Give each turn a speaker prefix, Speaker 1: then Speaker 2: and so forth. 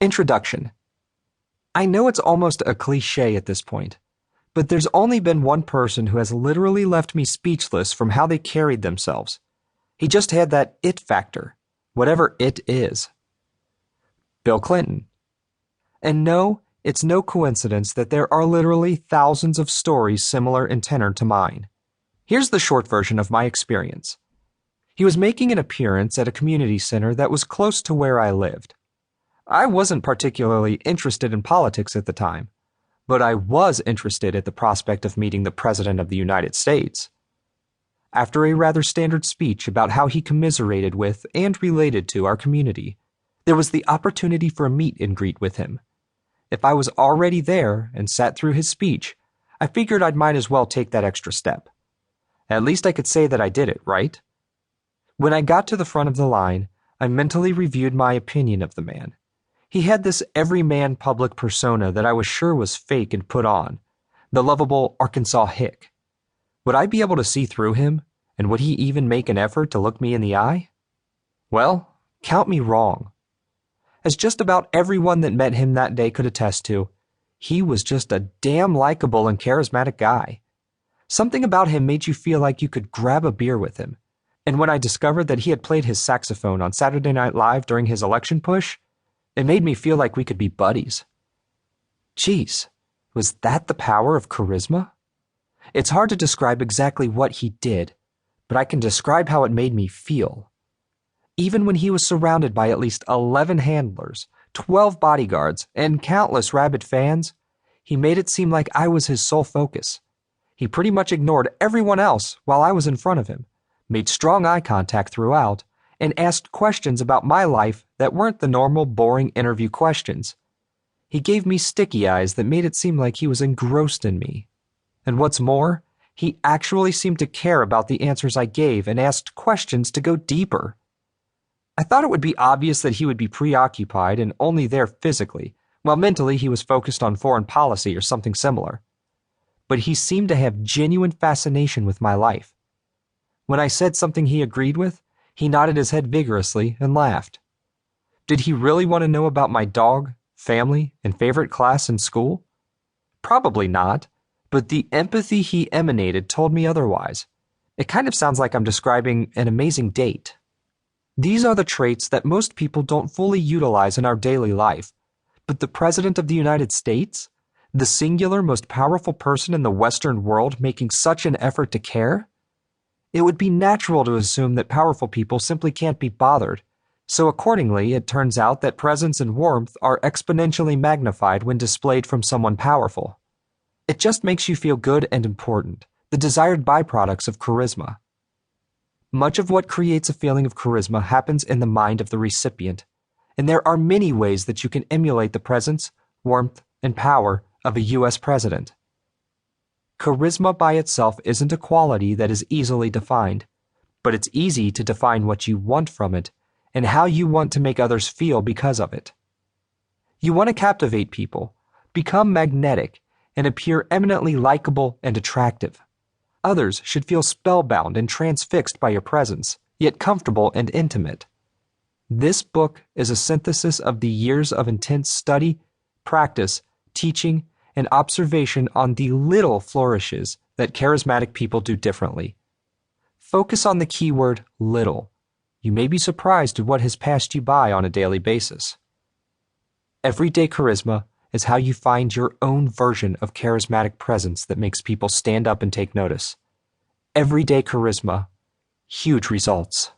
Speaker 1: Introduction. I know it's almost a cliche at this point, but there's only been one person who has literally left me speechless from how they carried themselves. He just had that it factor, whatever it is. Bill Clinton. And no, it's no coincidence that there are literally thousands of stories similar in tenor to mine. Here's the short version of my experience. He was making an appearance at a community center that was close to where I lived. I wasn't particularly interested in politics at the time, but I was interested at the prospect of meeting the President of the United States. After a rather standard speech about how he commiserated with and related to our community, there was the opportunity for a meet and greet with him. If I was already there and sat through his speech, I figured I might as well take that extra step. At least I could say that I did it, right? When I got to the front of the line, I mentally reviewed my opinion of the man. He had this everyman public persona that I was sure was fake and put on, the lovable Arkansas hick. Would I be able to see through him, and would he even make an effort to look me in the eye? Well, count me wrong. As just about everyone that met him that day could attest to, he was just a damn likable and charismatic guy. Something about him made you feel like you could grab a beer with him, and when I discovered that he had played his saxophone on Saturday Night Live during his election push, it made me feel like we could be buddies. Geez, was that the power of charisma? It's hard to describe exactly what he did, but I can describe how it made me feel. Even when he was surrounded by at least 11 handlers, 12 bodyguards, and countless rabid fans, he made it seem like I was his sole focus. He pretty much ignored everyone else while I was in front of him, made strong eye contact throughout, and asked questions about my life that weren't the normal, boring interview questions. He gave me sticky eyes that made it seem like he was engrossed in me. And what's more, he actually seemed to care about the answers I gave and asked questions to go deeper. I thought it would be obvious that he would be preoccupied and only there physically, while mentally he was focused on foreign policy or something similar. But he seemed to have genuine fascination with my life. When I said something he agreed with, he nodded his head vigorously and laughed. Did he really want to know about my dog, family, and favorite class in school? Probably not, but the empathy he emanated told me otherwise. It kind of sounds like I'm describing an amazing date. These are the traits that most people don't fully utilize in our daily life, but the President of the United States, the singular most powerful person in the Western world making such an effort to care? It would be natural to assume that powerful people simply can't be bothered, so accordingly it turns out that presence and warmth are exponentially magnified when displayed from someone powerful. It just makes you feel good and important, the desired byproducts of charisma. Much of what creates a feeling of charisma happens in the mind of the recipient, and there are many ways that you can emulate the presence, warmth, and power of a U.S. president. Charisma by itself isn't a quality that is easily defined, but it's easy to define what you want from it and how you want to make others feel because of it. You want to captivate people, become magnetic, and appear eminently likable and attractive. Others should feel spellbound and transfixed by your presence, yet comfortable and intimate. This book is a synthesis of the years of intense study, practice, teaching, and observation on the little flourishes that charismatic people do differently. Focus on the keyword little. You may be surprised at what has passed you by on a daily basis. Everyday charisma is how you find your own version of charismatic presence that makes people stand up and take notice. Everyday charisma, huge results.